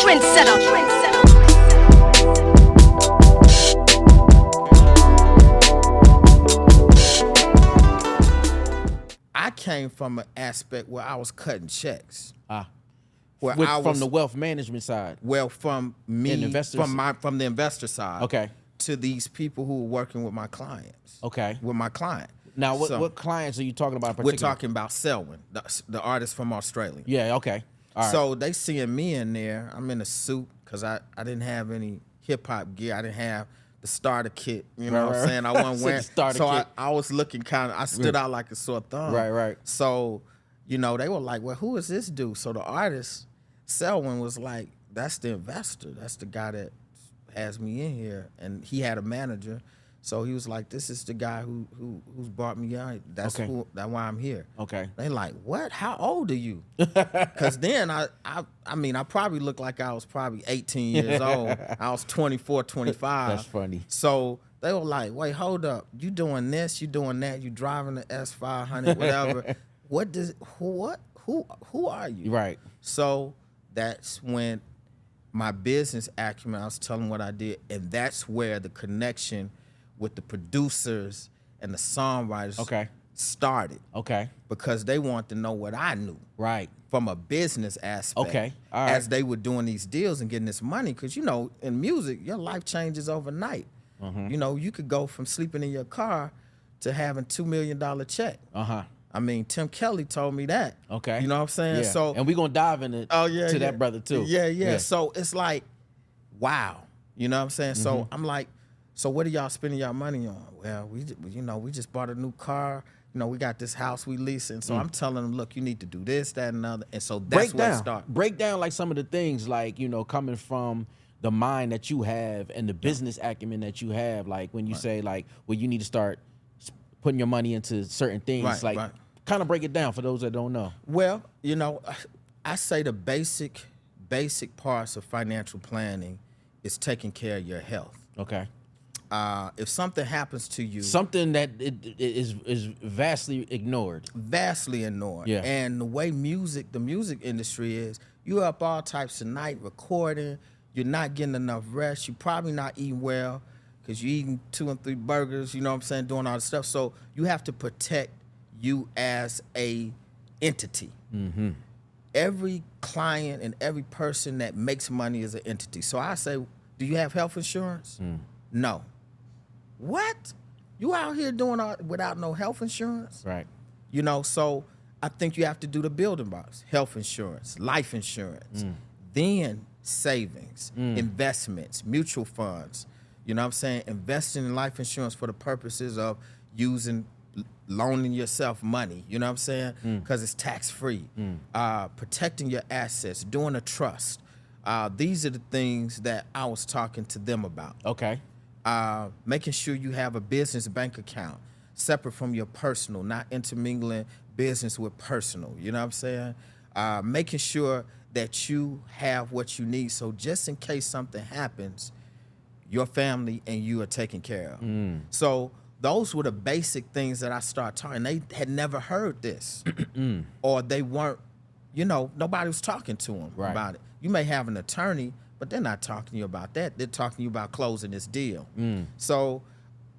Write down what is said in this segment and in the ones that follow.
Trendsetter. I came from an aspect where I was cutting checks. Where From the wealth management side. Well, from me, investors? from the investor side. Okay. To these people who were working with my clients. Okay. With my client. Now, what clients are you talking about in particular? We're talking about Selwyn, the artist from Australia. Yeah, okay. All right. So they seeing me in there. I'm in a suit because I didn't have any hip-hop gear. I didn't have the starter kit. You know what I'm saying? I wasn't wearing. So I was looking kind of, I stood out like a sore thumb. Right. So, you know, they were like, well, who is this dude? So the artist, Selwyn, was like, that's the investor. That's the guy that has me in here. And he had a manager. So he was like, this is the guy who's brought me out. That's why I'm here. Okay. They like, what? How old are you? Because then I mean, I probably looked like I was probably 18 years old. I was 24, 25. That's funny. So they were like, wait, hold up. You doing this, you doing that, you driving the S500, whatever. Who are you? Right. So that's when my business acumen, I was telling them what I did, and that's where the connection with the producers and the songwriters started. Okay. Because they wanted to know what I knew. Right. From a business aspect. Okay. All right. As they were doing these deals and getting this money. Because, you know, in music, your life changes overnight. You know, you could go from sleeping in your car to having $2 million check. I mean, Tim Kelly told me that. Okay. You know what I'm saying? Yeah. So, and we're going to dive into that brother, too. Yeah. So it's like, wow. You know what I'm saying? So I'm like, so what are y'all spending y'all money on? Well, we just bought a new car. You know, we got this house we leasing. So I'm telling them, look, you need to do this, that, and other. And so that's where it started. Break down like some of the things, like, you know, coming from the mind that you have and the business acumen that you have. Like when you say like, well, you need to start putting your money into certain things. Kind of break it down for those that don't know. Well, you know, I say the basic parts of financial planning is taking care of your health. Okay. If something happens to you, something that is vastly ignored. Yeah. And the way the music industry is, you up all types of night recording. You're not getting enough rest. You're probably not eating well because you're eating 2 and 3 burgers. You know what I'm saying? Doing all this stuff. So you have to protect you as a entity. Every client and every person that makes money is an entity. So I say, do you have health insurance? No. What? You out here doing all without no health insurance? Right. You know, so I think you have to do the building blocks. Health insurance, life insurance, then savings, investments, mutual funds. You know what I'm saying? Investing in life insurance for the purposes of loaning yourself money. You know what I'm saying? Because it's tax-free. Protecting your assets, doing a trust. These are the things that I was talking to them about. Okay. Making sure you have a business bank account separate from your personal, not intermingling business with personal. You know what I'm saying? Making sure that you have what you need. So just in case something happens, your family and you are taken care of. So those were the basic things that I started talking. They had never heard this or they weren't, you know, nobody was talking to them about it. You may have an attorney, but they're not talking to you about that. They're talking to you about closing this deal. So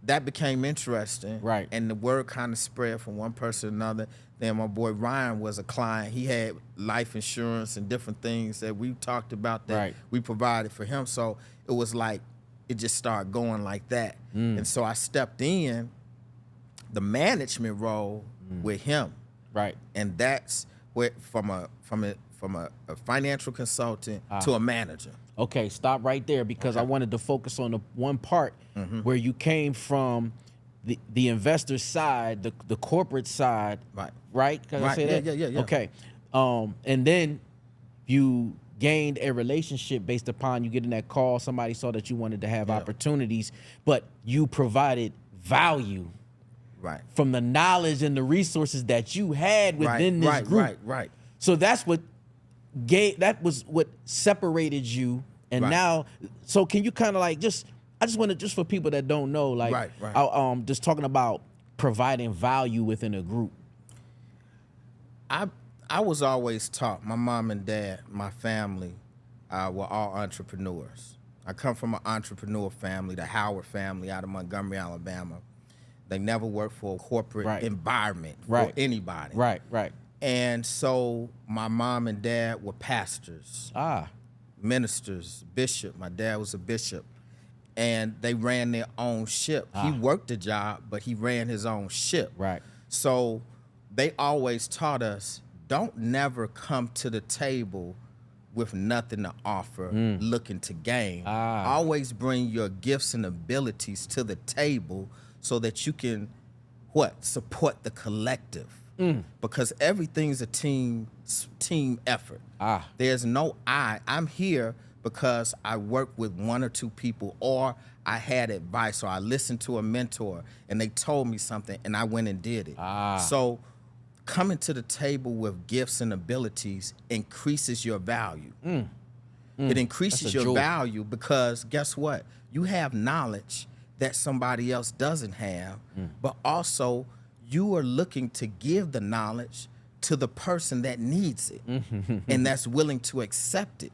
that became interesting. Right. And the word kind of spread from one person to another. Then my boy Ryan was a client. He had life insurance and different things that we talked about that we provided for him. So it was like, it just started going like that. And so I stepped in the management role with him. Right. And that's where from a financial consultant to a manager. Okay, stop right there because I wanted to focus on the one part where you came from the investor side, the corporate side, right? Can I say that? Yeah. Okay, and then you gained a relationship based upon you getting that call. Somebody saw that you wanted to have opportunities, but you provided value, from the knowledge and the resources that you had within this group. Right. So that's what was what separated you. And now, so can you kind of like I just want to, just for people that don't know, like, just talking about providing value within a group. I was always taught, my mom and dad, my family, were all entrepreneurs. I come from an entrepreneur family, the Howard family out of Montgomery, Alabama. They never worked for a corporate Right. environment Right. for anybody. Right, right. And so my mom and dad were pastors, ministers, bishop. My dad was a bishop. And they ran their own ship. He worked a job, but he ran his own ship. Right. So they always taught us, don't never come to the table with nothing to offer, looking to gain. Always bring your gifts and abilities to the table so that you can, support the collective. Because everything's a team effort. There's no I. I'm here because I work with one or two people, or I had advice, or I listened to a mentor and they told me something and I went and did it. So coming to the table with gifts and abilities increases your value. It increases your value because guess what? You have knowledge that somebody else doesn't have, but also you are looking to give the knowledge to the person that needs it and that's willing to accept it.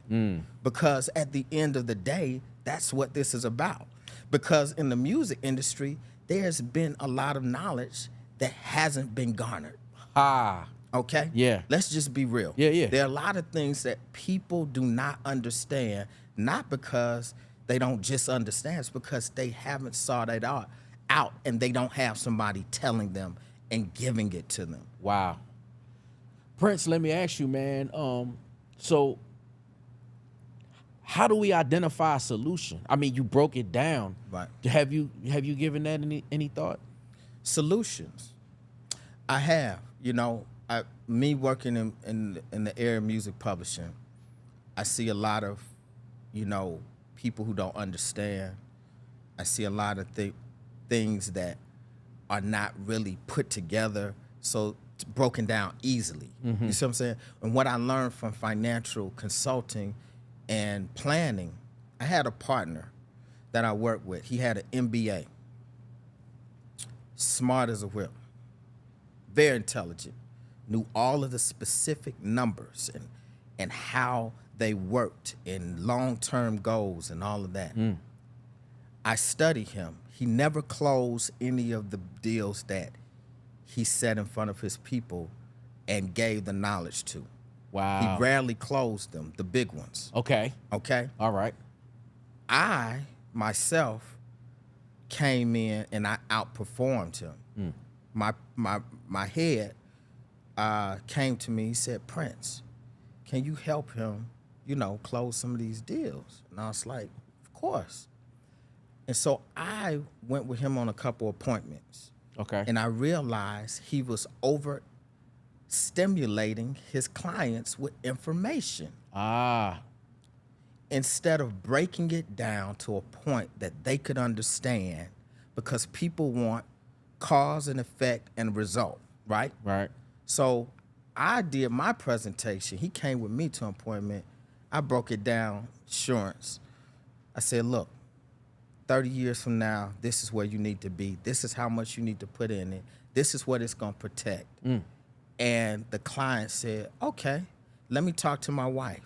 Because at the end of the day, that's what this is about. Because in the music industry, there's been a lot of knowledge that hasn't been garnered. Okay? Yeah. Let's just be real. Yeah. There are a lot of things that people do not understand, not because they don't just understand, it's because they haven't sought it out and they don't have somebody telling them and giving it to them. Wow. Prince, let me ask you, man. So how do we identify a solution? I mean, you broke it down. Right. Have you given that any thought? Solutions. I have. Me working in the area of music publishing, I see a lot of, people who don't understand. I see a lot of things that are not really put together, so broken down easily. You see what I'm saying? And what I learned from financial consulting and planning, I had a partner that I worked with. He had an MBA, smart as a whip, very intelligent, knew all of the specific numbers and how they worked and long-term goals and all of that. I studied him. He never closed any of the deals that he set in front of his people and gave the knowledge to. Wow. He rarely closed them, the big ones. Okay. Okay? All right. I, myself, came in and I outperformed him. My head came to me, he said, Prince, can you help him, close some of these deals? And I was like, of course. And so I went with him on a couple appointments. Okay. And I realized he was overstimulating his clients with information instead of breaking it down to a point that they could understand, because people want cause and effect and result, right? Right. So I did my presentation. He came with me to an appointment. I broke it down, insurance. I said, look, 30 years from now, this is where you need to be. This is how much you need to put in it. This is what it's going to protect. And the client said, okay, let me talk to my wife.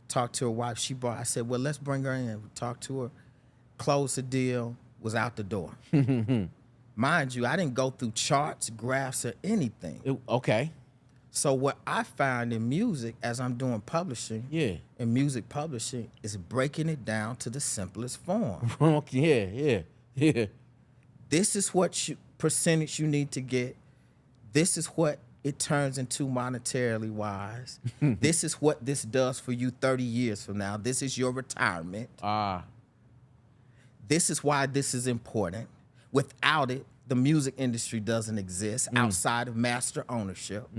Talked to her wife. I said, well, let's bring her in. Talk to her, close the deal, was out the door. Mind you, I didn't go through charts, graphs, or anything. Okay. So what I found in music, as I'm doing publishing, in music publishing, is breaking it down to the simplest form. Yeah. This is what percentage you need to get. This is what it turns into monetarily wise. This is what this does for you 30 years from now. This is your retirement. This is why this is important. Without it, the music industry doesn't exist outside of master ownership,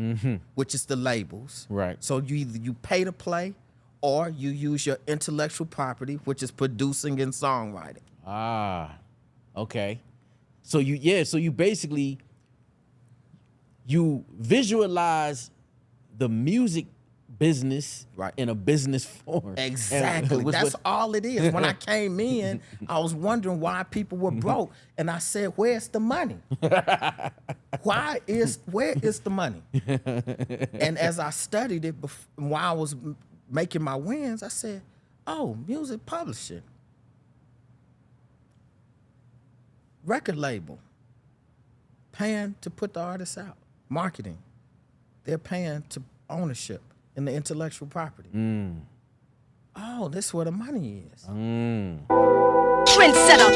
which is the labels. Right. So you pay to play, or you use your intellectual property, which is producing and songwriting. Okay. So you basically you visualize the music business in a business form. Exactly. That's all it is. When I came in, I was wondering why people were broke. And I said, where's the money? Where is the money? And as I studied it while I was making my wins, I said, oh, music publishing, record label, paying to put the artists out, marketing, they're paying to ownership in the intellectual property. Oh, this is where the money is. Trendsetter.